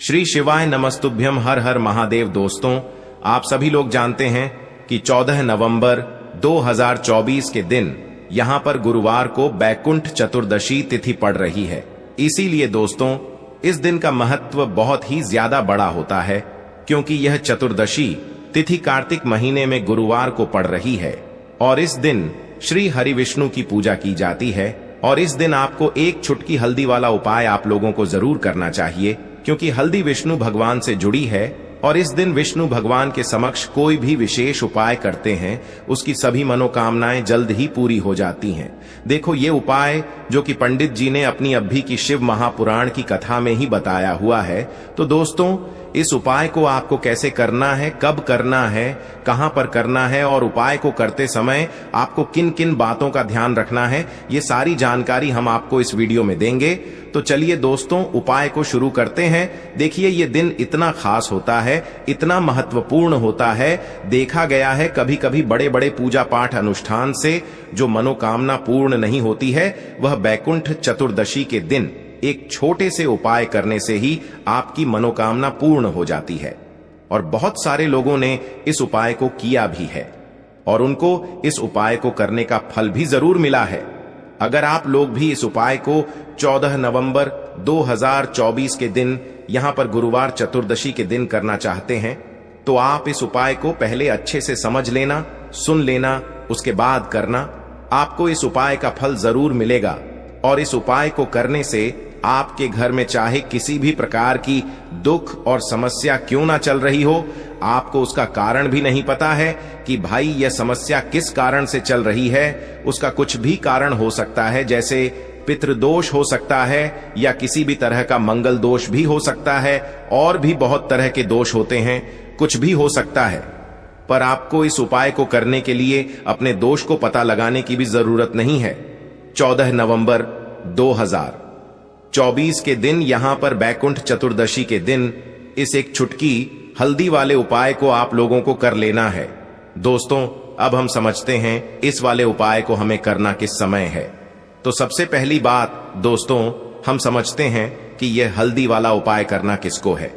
श्री शिवाय नमस्तुभ्यम, हर हर महादेव। दोस्तों, आप सभी लोग जानते हैं कि 14 नवंबर 2024 के दिन यहां पर गुरुवार को बैकुंठ चतुर्दशी तिथि पड़ रही है। इसीलिए दोस्तों, इस दिन का महत्व बहुत ही ज्यादा बड़ा होता है, क्योंकि यह चतुर्दशी तिथि कार्तिक महीने में गुरुवार को पड़ रही है और इस दिन श्री हरि विष्णु की पूजा की जाती है। और इस दिन आपको एक चुटकी हल्दी वाला उपाय आप लोगों को जरूर करना चाहिए, क्योंकि हल्दी विष्णु भगवान से जुड़ी है और इस दिन विष्णु भगवान के समक्ष कोई भी विशेष उपाय करते हैं, उसकी सभी मनोकामनाएं जल्द ही पूरी हो जाती हैं। देखो, ये उपाय जो कि पंडित जी ने अपनी अभी की शिव महापुराण की कथा में ही बताया हुआ है। तो दोस्तों, इस उपाय को आपको कैसे करना है, कब करना है, कहां पर करना है और उपाय को करते समय आपको किन किन बातों का ध्यान रखना है, ये सारी जानकारी हम आपको इस वीडियो में देंगे। तो चलिए दोस्तों, उपाय को शुरू करते हैं। देखिए, ये दिन इतना खास होता है, इतना महत्वपूर्ण होता है। देखा गया है कभी कभी बड़े बड़े पूजा पाठ अनुष्ठान से जो मनोकामना पूर्ण नहीं होती है, वह बैकुंठ चतुर्दशी के दिन एक छोटे से उपाय करने से ही आपकी मनोकामना पूर्ण हो जाती है। और बहुत सारे लोगों ने इस उपाय को किया भी है और उनको इस उपाय को करने का फल भी जरूर मिला है। अगर आप लोग भी इस उपाय को 14 नवंबर 2024 के दिन यहां पर गुरुवार चतुर्दशी के दिन करना चाहते हैं, तो आप इस उपाय को पहले अच्छे से समझ लेना, सुन लेना, उसके बाद करना। आपको इस उपाय का फल जरूर मिलेगा और इस उपाय को करने से आपके घर में चाहे किसी भी प्रकार की दुख और समस्या क्यों ना चल रही हो, आपको उसका कारण भी नहीं पता है कि भाई यह समस्या किस कारण से चल रही है, उसका कुछ भी कारण हो सकता है, जैसे पितृदोष हो सकता है या किसी भी तरह का मंगल दोष भी हो सकता है, और भी बहुत तरह के दोष होते हैं, कुछ भी हो सकता है। पर आपको इस उपाय को करने के लिए अपने दोष को पता लगाने की भी जरूरत नहीं है। 14 नवंबर 2024 के दिन यहां पर बैकुंठ चतुर्दशी के दिन इस एक चुटकी हल्दी वाले उपाय को आप लोगों को कर लेना है। दोस्तों, अब हम समझते हैं इस वाले उपाय को हमें करना किस समय है। तो सबसे पहली बात दोस्तों, हम समझते हैं कि यह हल्दी वाला उपाय करना किसको है।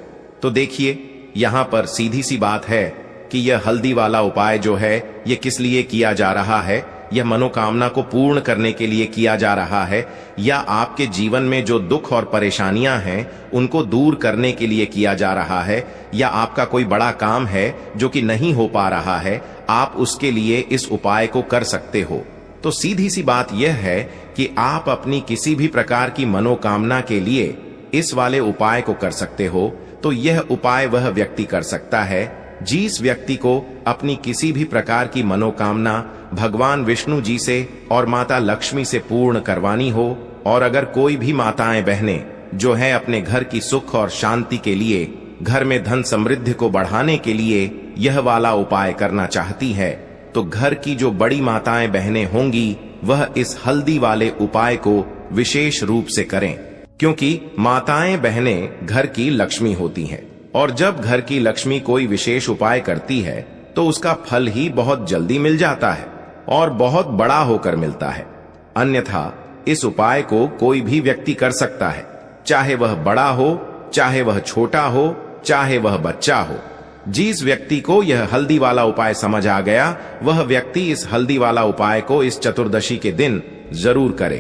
तो देखिए, यहां पर सीधी सी बात है कि यह हल्दी वाला उपाय जो है, यह किस लिए किया जा रहा है। यह मनोकामना को पूर्ण करने के लिए किया जा रहा है, या आपके जीवन में जो दुख और परेशानियां हैं उनको दूर करने के लिए किया जा रहा है, या आपका कोई बड़ा काम है जो कि नहीं हो पा रहा है, आप उसके लिए इस उपाय को कर सकते हो। तो सीधी सी बात यह है कि आप अपनी किसी भी प्रकार की मनोकामना के लिए इस वाले उपाय को कर सकते हो। तो यह उपाय वह व्यक्ति कर सकता है जिस व्यक्ति को अपनी किसी भी प्रकार की मनोकामना भगवान विष्णु जी से और माता लक्ष्मी से पूर्ण करवानी हो। और अगर कोई भी माताएं बहनें जो है अपने घर की सुख और शांति के लिए, घर में धन समृद्धि को बढ़ाने के लिए यह वाला उपाय करना चाहती है, तो घर की जो बड़ी माताएं बहनें होंगी वह इस हल्दी वाले उपाय को विशेष रूप से करें, क्योंकि माताएं बहनें घर की लक्ष्मी होती हैं और जब घर की लक्ष्मी कोई विशेष उपाय करती है तो उसका फल ही बहुत जल्दी मिल जाता है और बहुत बड़ा होकर मिलता है। अन्यथा इस उपाय को कोई भी व्यक्ति कर सकता है, चाहे वह बड़ा हो, चाहे वह छोटा हो, चाहे वह बच्चा हो। जिस व्यक्ति को यह हल्दी वाला उपाय समझ आ गया, वह व्यक्ति इस हल्दी वाला उपाय को इस चतुर्दशी के दिन जरूर करे,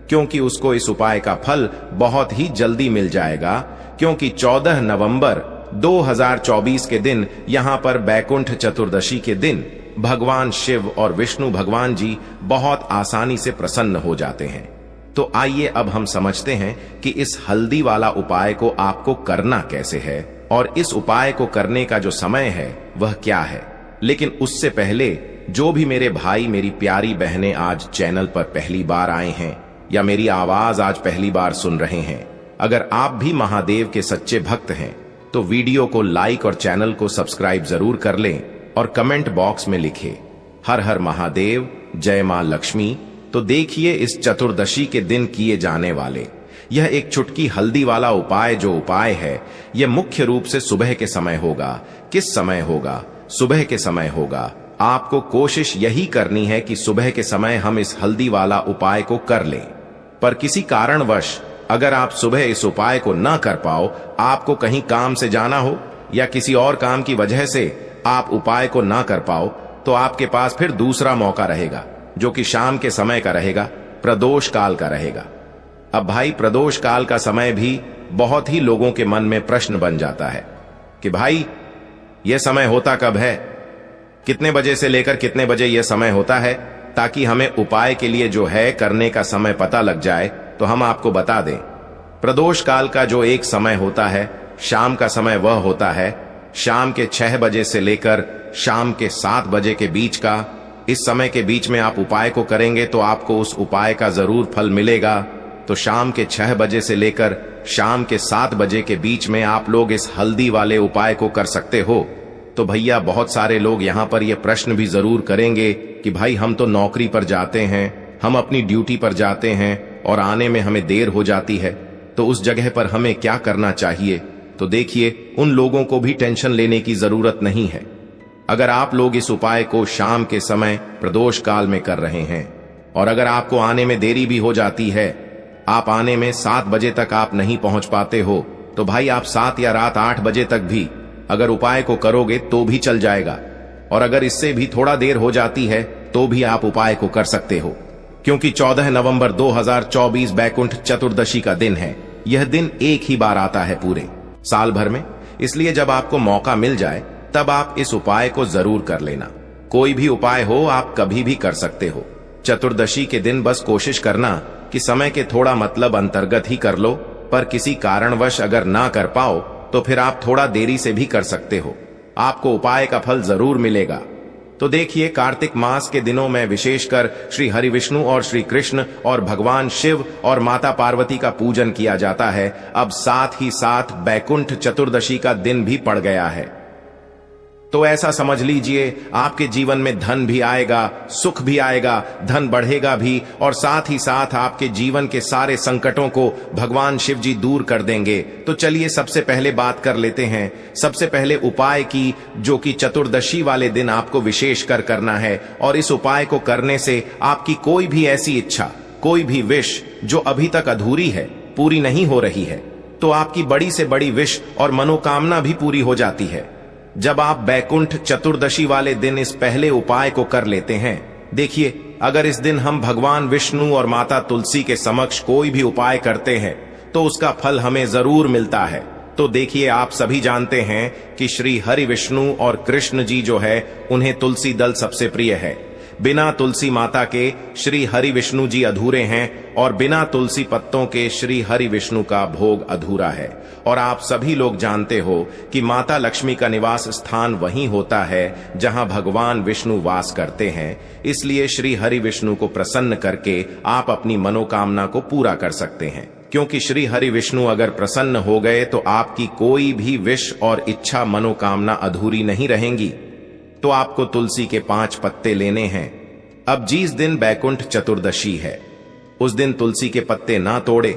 क्योंकि उसको इस उपाय का फल बहुत ही जल्दी मिल जाएगा। क्योंकि 14 नवंबर 2024 के दिन यहां पर बैकुंठ चतुर्दशी के दिन भगवान शिव और विष्णु भगवान जी बहुत आसानी से प्रसन्न हो जाते हैं। तो आइए अब हम समझते हैं कि इस हल्दी वाला उपाय को आपको करना कैसे है और इस उपाय को करने का जो समय है वह क्या है। लेकिन उससे पहले, जो भी मेरे भाई मेरी प्यारी बहनें आज चैनल पर पहली बार आए हैं या मेरी आवाज आज पहली बार सुन रहे हैं, अगर आप भी महादेव के सच्चे भक्त हैं तो वीडियो को लाइक और चैनल को सब्सक्राइब जरूर कर लें और कमेंट बॉक्स में लिखें हर हर महादेव, जय मां लक्ष्मी। तो देखिए, इस चतुर्दशी के दिन किए जाने वाले यह एक चुटकी हल्दी वाला उपाय जो उपाय है, यह मुख्य रूप से सुबह के समय होगा। किस समय होगा? सुबह के समय होगा। आपको कोशिश यही करनी है कि सुबह के समय हम इस हल्दी वाला उपाय को कर लें। पर किसी कारणवश अगर आप सुबह इस उपाय को न कर पाओ, आपको कहीं काम से जाना हो या किसी और काम की वजह से आप उपाय को ना कर पाओ, तो आपके पास फिर दूसरा मौका रहेगा, जो कि शाम के समय का रहेगा, प्रदोष काल का रहेगा। अब भाई, प्रदोष काल का समय भी बहुत ही लोगों के मन में प्रश्न बन जाता है कि भाई यह समय होता कब है, कितने बजे से लेकर कितने बजे यह समय होता है, ताकि हमें उपाय के लिए जो है करने का समय पता लग जाए तो हम आपको बता दें। प्रदोष काल का जो एक समय होता है, शाम का समय, वह होता है शाम के 6 बजे से लेकर शाम के 7 बजे के बीच का। इस समय के बीच में आप उपाय को करेंगे तो आपको उस उपाय का जरूर फल मिलेगा। तो शाम के 6 बजे से लेकर शाम के 7 बजे के बीच में आप लोग इस हल्दी वाले उपाय को कर सकते हो। तो भैया, बहुत सारे लोग यहां पर यह प्रश्न भी जरूर करेंगे कि भाई हम तो नौकरी पर जाते हैं, हम अपनी ड्यूटी पर जाते हैं और आने में हमें देर हो जाती है, तो उस जगह पर हमें क्या करना चाहिए। तो देखिए, उन लोगों को भी टेंशन लेने की जरूरत नहीं है। अगर आप लोग इस उपाय को शाम के समय प्रदोष काल में कर रहे हैं और अगर आपको आने में देरी भी हो जाती है, आप आने में 7 बजे तक आप नहीं पहुंच पाते हो, तो भाई आप 7 या रात 8 बजे तक भी अगर उपाय को करोगे तो भी चल जाएगा। और अगर इससे भी थोड़ा देर हो जाती है तो भी आप उपाय को कर सकते हो, क्योंकि 14 नवंबर 2024 बैकुंठ चतुर्दशी का दिन है। यह दिन एक ही बार आता है पूरे साल भर में, इसलिए जब आपको मौका मिल जाए तब आप इस उपाय को जरूर कर लेना। कोई भी उपाय हो, आप कभी भी कर सकते हो। चतुर्दशी के दिन बस कोशिश करना कि समय के थोड़ा मतलब अंतर्गत ही कर लो, पर किसी कारणवश अगर ना कर पाओ तो फिर आप थोड़ा देरी से भी कर सकते हो, आपको उपाय का फल जरूर मिलेगा। तो देखिए, कार्तिक मास के दिनों में विशेषकर श्री हरि विष्णु और श्री कृष्ण और भगवान शिव और माता पार्वती का पूजन किया जाता है। अब साथ ही साथ बैकुंठ चतुर्दशी का दिन भी पड़ गया है, तो ऐसा समझ लीजिए आपके जीवन में धन भी आएगा, सुख भी आएगा, धन बढ़ेगा भी, और साथ ही साथ आपके जीवन के सारे संकटों को भगवान शिव जी दूर कर देंगे। तो चलिए सबसे पहले बात कर लेते हैं, सबसे पहले उपाय की, जो कि चतुर्दशी वाले दिन आपको विशेष कर करना है। और इस उपाय को करने से आपकी कोई भी ऐसी इच्छा, कोई भी विश जो अभी तक अधूरी है, पूरी नहीं हो रही है, तो आपकी बड़ी से बड़ी विश और मनोकामना भी पूरी हो जाती है जब आप बैकुंठ चतुर्दशी वाले दिन इस पहले उपाय को कर लेते हैं। देखिए, अगर इस दिन हम भगवान विष्णु और माता तुलसी के समक्ष कोई भी उपाय करते हैं तो उसका फल हमें जरूर मिलता है। तो देखिए, आप सभी जानते हैं कि श्री हरि विष्णु और कृष्ण जी जो है, उन्हें तुलसी दल सबसे प्रिय है। बिना तुलसी माता के श्री हरि विष्णु जी अधूरे हैं और बिना तुलसी पत्तों के श्री हरि विष्णु का भोग अधूरा है। और आप सभी लोग जानते हो कि माता लक्ष्मी का निवास स्थान वहीं होता है जहां भगवान विष्णु वास करते हैं। इसलिए श्री हरि विष्णु को प्रसन्न करके आप अपनी मनोकामना को पूरा कर सकते हैं, क्योंकि श्री हरि विष्णु अगर प्रसन्न हो गए तो आपकी कोई भी विश और इच्छा, मनोकामना अधूरी नहीं रहेंगी। तो आपको तुलसी के 5 पत्ते लेने हैं। अब जिस दिन बैकुंठ चतुर्दशी है, उस दिन तुलसी के पत्ते ना तोड़े,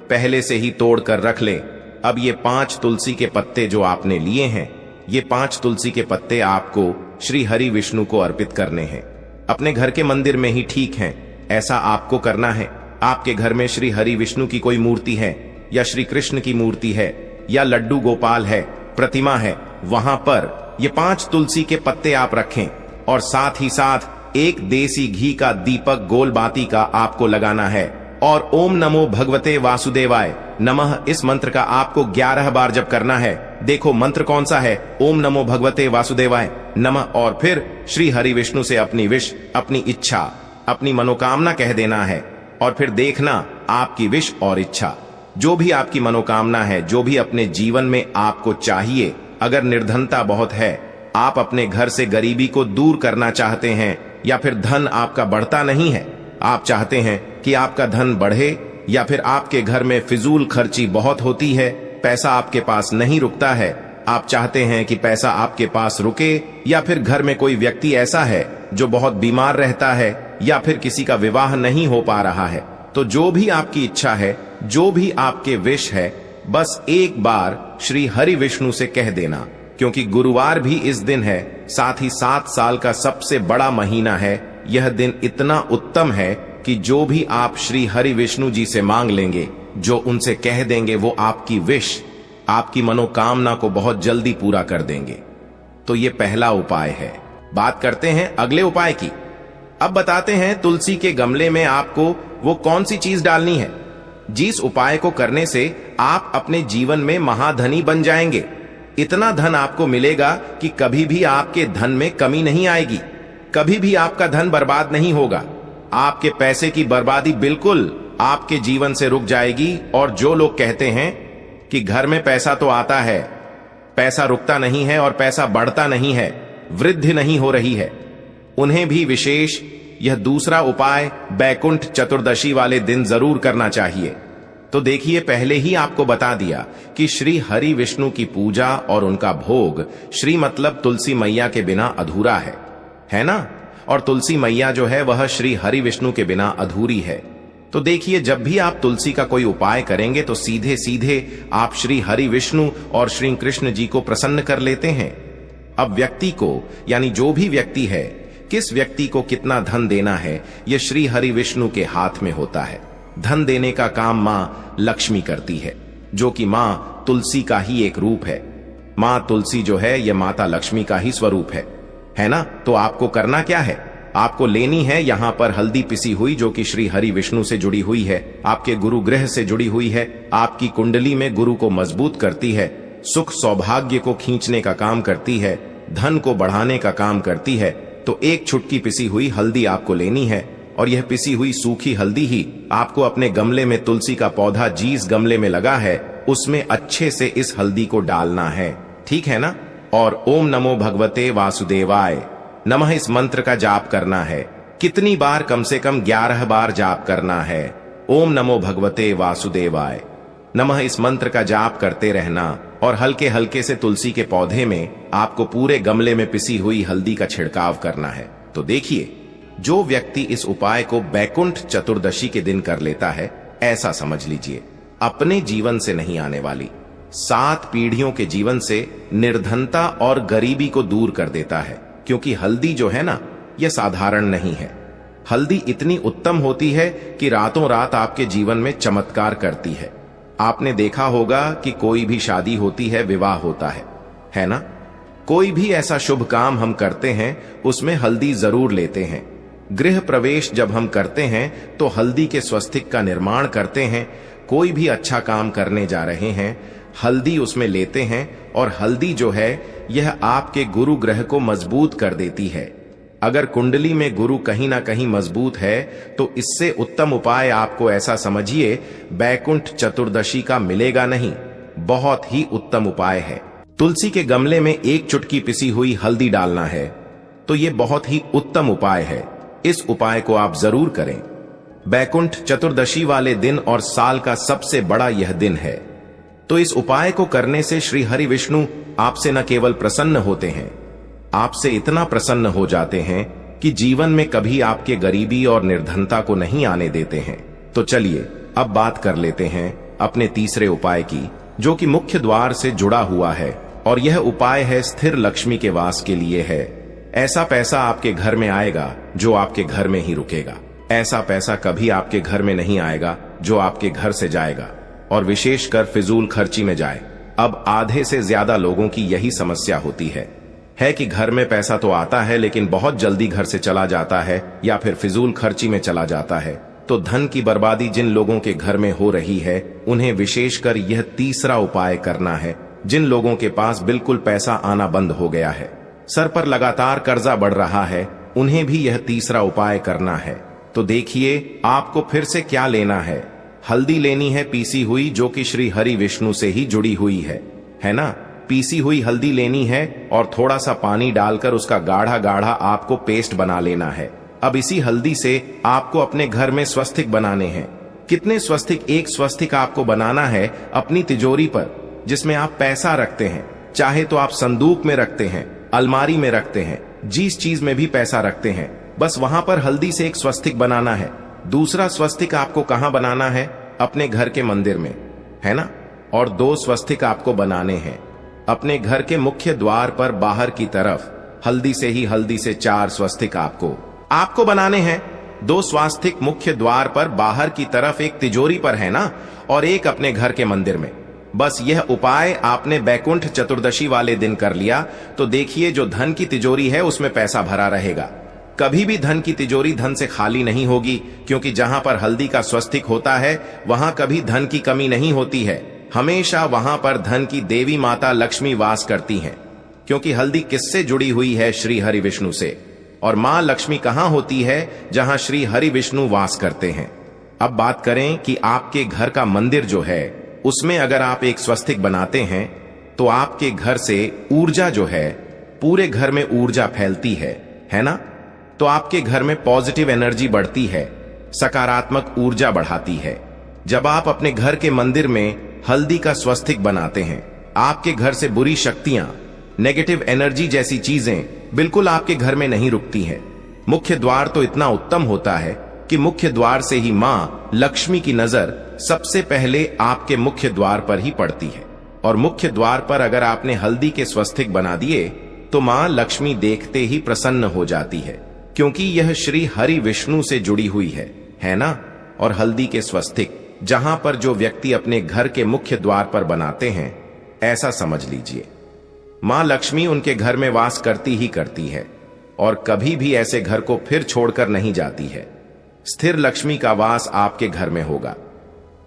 पहले से ही तोड़ कर रख लें। अब ये 5 तुलसी के पत्ते जो आपने लिए हैं, ये 5 तुलसी के पत्ते आपको श्री हरि विष्णु को अर्पित करने हैं। अपने घर के मंदिर में ही ठीक है, ऐसा आपको करना है। आपके घर में श्री हरि विष्णु की कोई मूर्ति है या श्री कृष्ण की मूर्ति है या लड्डू गोपाल है, प्रतिमा है, वहां पर ये 5 तुलसी के पत्ते आप रखें और साथ ही साथ एक देसी घी का दीपक गोल बाती का आपको लगाना है और ओम नमो भगवते वासुदेवाय नमः इस मंत्र का आपको 11 बार जप करना है। देखो मंत्र कौन सा है, ओम नमो भगवते वासुदेवाय नमः, और फिर श्री हरि विष्णु से अपनी विश, अपनी इच्छा, अपनी मनोकामना कह देना है। और फिर देखना आपकी विश और इच्छा, जो भी आपकी मनोकामना है, जो भी अपने जीवन में आपको चाहिए, अगर निर्धनता बहुत है, आप अपने घर से गरीबी को दूर करना चाहते हैं, या फिर धन आपका बढ़ता नहीं है, आप चाहते हैं कि आपका धन बढ़े, या फिर आपके घर में फिजूल खर्ची बहुत होती है, पैसा आपके पास नहीं रुकता है, आप चाहते हैं कि पैसा आपके पास रुके, या फिर घर में कोई व्यक्ति ऐसा है जो बहुत बीमार रहता है, या फिर किसी का विवाह नहीं हो पा रहा है, तो जो भी आपकी इच्छा है, जो भी आपके विश है, बस एक बार श्री हरि विष्णु से कह देना। क्योंकि गुरुवार भी इस दिन है, साथ ही 7 साल का सबसे बड़ा महीना है। यह दिन इतना उत्तम है कि जो भी आप श्री हरि विष्णु जी से मांग लेंगे, जो उनसे कह देंगे वो आपकी विश, आपकी मनोकामना को बहुत जल्दी पूरा कर देंगे। तो ये पहला उपाय है। बात करते हैं अगले उपाय की। अब बताते हैं तुलसी के गमले में आपको वो कौन सी चीज डालनी है जिस उपाय को करने से आप अपने जीवन में महाधनी बन जाएंगे। इतना धन आपको मिलेगा कि कभी भी आपके धन में कमी नहीं आएगी, कभी भी आपका धन बर्बाद नहीं होगा। आपके पैसे की बर्बादी बिल्कुल आपके जीवन से रुक जाएगी। और जो लोग कहते हैं कि घर में पैसा तो आता है, पैसा रुकता नहीं है और पैसा बढ़ता नहीं है, वृद्धि नहीं हो रही है, उन्हें भी विशेष यह दूसरा उपाय बैकुंठ चतुर्दशी वाले दिन जरूर करना चाहिए। तो देखिए, पहले ही आपको बता दिया कि श्री हरि विष्णु की पूजा और उनका भोग, श्री मतलब तुलसी मैया के बिना अधूरा है ना? और तुलसी मैया जो है वह श्री हरि विष्णु के बिना अधूरी है। तो देखिए, जब भी आप तुलसी का कोई उपाय करेंगे तो सीधे सीधे आप श्री हरि विष्णु और श्री कृष्ण जी को प्रसन्न कर लेते हैं। अब व्यक्ति को, यानी जो भी व्यक्ति है, किस व्यक्ति को कितना धन देना है, यह श्री हरि विष्णु के हाथ में होता है। धन देने का काम मां लक्ष्मी करती है, जो कि मां तुलसी का ही एक रूप है। मां तुलसी जो है यह माता लक्ष्मी का ही स्वरूप है ना? तो आपको करना क्या है? आपको लेनी है यहां पर हल्दी पिसी हुई, जो कि श्री हरि विष्णु से जुड़ी हुई है, आपके गुरु ग्रह से जुड़ी हुई है, आपकी कुंडली में गुरु को मजबूत करती है, सुख सौभाग्य को खींचने का काम करती है, धन को बढ़ाने का काम करती है। तो एक छुटकी पिसी हुई हल्दी आपको लेनी है। और यह पिसी हुई सूखी हल्दी ही आपको अपने गमले में, तुलसी का पौधा जिस गमले में लगा है उसमें अच्छे से इस हल्दी को डालना है, ठीक है ना? और ओम नमो भगवते वासुदेवाय नमः इस मंत्र का जाप करना है। कितनी बार? कम से कम 11 बार जाप करना है। ओम नमो भगवते वासुदेवाय नमः इस मंत्र का जाप करते रहना। और हल्के हल्के से तुलसी के पौधे में आपको पूरे गमले में पिसी हुई हल्दी का छिड़काव करना है। तो देखिए, जो व्यक्ति इस उपाय को बैकुंठ चतुर्दशी के दिन कर लेता है, ऐसा समझ लीजिए अपने जीवन से नहीं आने वाली 7 पीढ़ियों के जीवन से निर्धनता और गरीबी को दूर कर देता है। क्योंकि हल्दी जो है ना, यह साधारण नहीं है। हल्दी इतनी उत्तम होती है कि रातों रात आपके जीवन में चमत्कार करती है। आपने देखा होगा कि कोई भी शादी होती है, विवाह होता है ना? कोई भी ऐसा शुभ काम हम करते हैं उसमें हल्दी जरूर लेते हैं। गृह प्रवेश जब हम करते हैं तो हल्दी के स्वस्तिक का निर्माण करते हैं। कोई भी अच्छा काम करने जा रहे हैं, हल्दी उसमें लेते हैं। और हल्दी जो है यह आपके गुरु ग्रह को मजबूत कर देती है। अगर कुंडली में गुरु कहीं ना कहीं मजबूत है तो इससे उत्तम उपाय आपको, ऐसा समझिए, बैकुंठ चतुर्दशी का मिलेगा नहीं। बहुत ही उत्तम उपाय है। तुलसी के गमले में एक चुटकी पिसी हुई हल्दी डालना है, तो यह बहुत ही उत्तम उपाय है। इस उपाय को आप जरूर करें। बैकुंठ चतुर्दशी वाले दिन और साल का सबसे बड़ा यह दिन है। तो इस उपाय को करने से श्री हरि विष्णु आपसे न केवल प्रसन्न होते हैं, आपसे इतना प्रसन्न हो जाते हैं कि जीवन में कभी आपके गरीबी और निर्धनता को नहीं आने देते हैं। तो चलिए अब बात कर लेते हैं अपने तीसरे उपाय की, जो कि मुख्य द्वार से जुड़ा हुआ है। और यह उपाय है स्थिर लक्ष्मी के वास के लिए है। ऐसा पैसा आपके घर में आएगा जो आपके घर में ही रुकेगा। ऐसा पैसा कभी आपके घर में नहीं आएगा जो आपके घर से जाएगा और विशेषकर फिजूल खर्ची में जाए। अब आधे से ज्यादा लोगों की यही समस्या होती है कि घर में पैसा तो आता है लेकिन बहुत जल्दी घर से चला जाता है या फिर फिजूल खर्ची में चला जाता है। तो धन की बर्बादी जिन लोगों के घर में हो रही है, उन्हें विशेषकर यह तीसरा उपाय करना है। जिन लोगों के पास बिल्कुल पैसा आना बंद हो गया है, सर पर लगातार कर्जा बढ़ रहा है, उन्हें भी यह तीसरा उपाय करना है। तो देखिए आपको फिर से क्या लेना है। हल्दी लेनी है पीसी हुई, जो कि श्री हरि विष्णु से ही जुड़ी हुई है ना? पीसी हुई हल्दी लेनी है और थोड़ा सा पानी डालकर उसका गाढ़ा गाढ़ा आपको पेस्ट बना लेना है। अब इसी हल्दी से आपको अपने घर में स्वस्तिक बनाने हैं। कितने स्वस्तिक? एक स्वस्तिक आपको बनाना है अपनी तिजोरी पर, जिसमें आप पैसा रखते हैं। चाहे तो आप संदूक में रखते हैं, अलमारी में रखते हैं, जिस चीज में भी पैसा रखते हैं, बस वहां पर हल्दी से एक स्वस्तिक बनाना है। दूसरा स्वस्तिक आपको कहां बनाना है? अपने घर के मंदिर में, है ना? और 2 स्वस्तिक आपको बनाने हैं अपने घर के मुख्य द्वार पर बाहर की तरफ। हल्दी से 4 स्वस्तिक आपको बनाने हैं। 2 स्वास्तिक मुख्य द्वार पर बाहर की तरफ, एक तिजोरी पर है ना, और एक अपने घर के मंदिर में। बस यह उपाय आपने बैकुंठ चतुर्दशी वाले दिन कर लिया तो देखिए जो धन की तिजोरी है उसमें पैसा भरा रहेगा। कभी भी धन की तिजोरी धन से खाली नहीं होगी, क्योंकि जहां पर हल्दी का स्वस्तिक होता है वहां कभी धन की कमी नहीं होती है। हमेशा वहां पर धन की देवी माता लक्ष्मी वास करती हैं, क्योंकि हल्दी किससे जुड़ी हुई है? श्री हरि विष्णु से। और मां लक्ष्मी कहां होती है? जहां श्री हरि विष्णु वास करते हैं। अब बात करें कि आपके घर का मंदिर जो है उसमें अगर आप एक स्वस्तिक बनाते हैं तो आपके घर से ऊर्जा जो है, पूरे घर में ऊर्जा फैलती है ना? तो आपके घर में पॉजिटिव एनर्जी बढ़ती है, सकारात्मक ऊर्जा बढ़ाती है। जब आप अपने घर के मंदिर में हल्दी का स्वस्तिक बनाते हैं, आपके घर से बुरी शक्तियां, नेगेटिव एनर्जी जैसी चीजें बिल्कुल आपके घर में नहीं रुकती हैं। मुख्य द्वार तो इतना उत्तम होता है कि मुख्य द्वार से ही मां लक्ष्मी की नजर सबसे पहले आपके मुख्य द्वार पर ही पड़ती है। और मुख्य द्वार पर अगर आपने हल्दी के स्वस्तिक बना दिए तो मां लक्ष्मी देखते ही प्रसन्न हो जाती है, क्योंकि यह श्री हरि विष्णु से जुड़ी हुई है ना? और हल्दी के स्वस्तिक जहां पर जो व्यक्ति अपने घर के मुख्य द्वार पर बनाते हैं, ऐसा समझ लीजिए मां लक्ष्मी उनके घर में वास करती ही करती है और कभी भी ऐसे घर को फिर छोड़कर नहीं जाती है। स्थिर लक्ष्मी का वास आपके घर में होगा।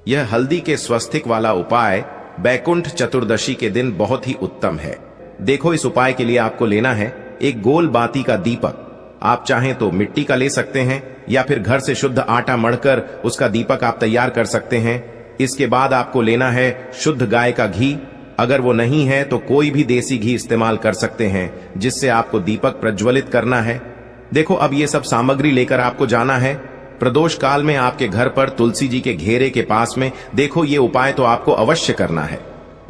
यह हल्दी के स्वस्तिक वाला उपाय बैकुंठ चतुर्दशी के दिन बहुत ही उत्तम है। देखो, इस उपाय के लिए आपको लेना है एक गोल बाती का दीपक। आप चाहें तो मिट्टी का ले सकते हैं या फिर घर से शुद्ध आटा मढ़कर उसका दीपक आप तैयार कर सकते हैं। इसके बाद आपको लेना है शुद्ध गाय का घी। अगर वो नहीं है तो कोई भी देसी घी इस्तेमाल कर सकते हैं, जिससे आपको दीपक प्रज्वलित करना है। देखो, अब ये सब सामग्री लेकर आपको जाना है प्रदोष काल में आपके घर पर तुलसी जी के घेरे के पास में। देखो, ये उपाय तो आपको अवश्य करना है।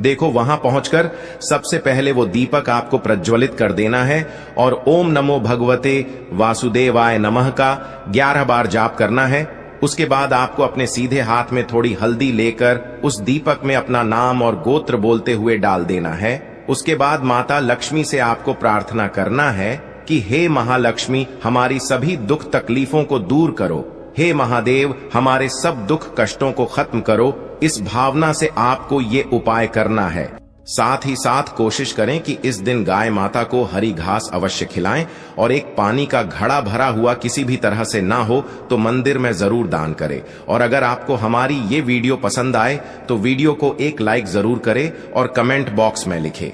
देखो, वहां पहुंचकर सबसे पहले वो दीपक आपको प्रज्वलित कर देना है और ओम नमो भगवते वासुदेवाय नमः का 11 बार जाप करना है। उसके बाद आपको अपने सीधे हाथ में थोड़ी हल्दी लेकर उस दीपक में अपना नाम और गोत्र बोलते हुए डाल देना है। उसके बाद माता लक्ष्मी से आपको प्रार्थना करना है कि हे महालक्ष्मी, हमारी सभी दुख तकलीफों को दूर करो। हे महादेव, हमारे सब दुख कष्टों को खत्म करो। इस भावना से आपको ये उपाय करना है। साथ ही साथ कोशिश करें कि इस दिन गाय माता को हरी घास अवश्य खिलाएं और एक पानी का घड़ा भरा हुआ किसी भी तरह से ना हो तो मंदिर में जरूर दान करें। और अगर आपको हमारी ये वीडियो पसंद आए तो वीडियो को एक लाइक जरूर करें और कमेंट बॉक्स में लिखें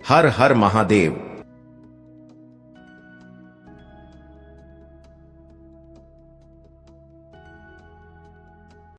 हर हर महादेव।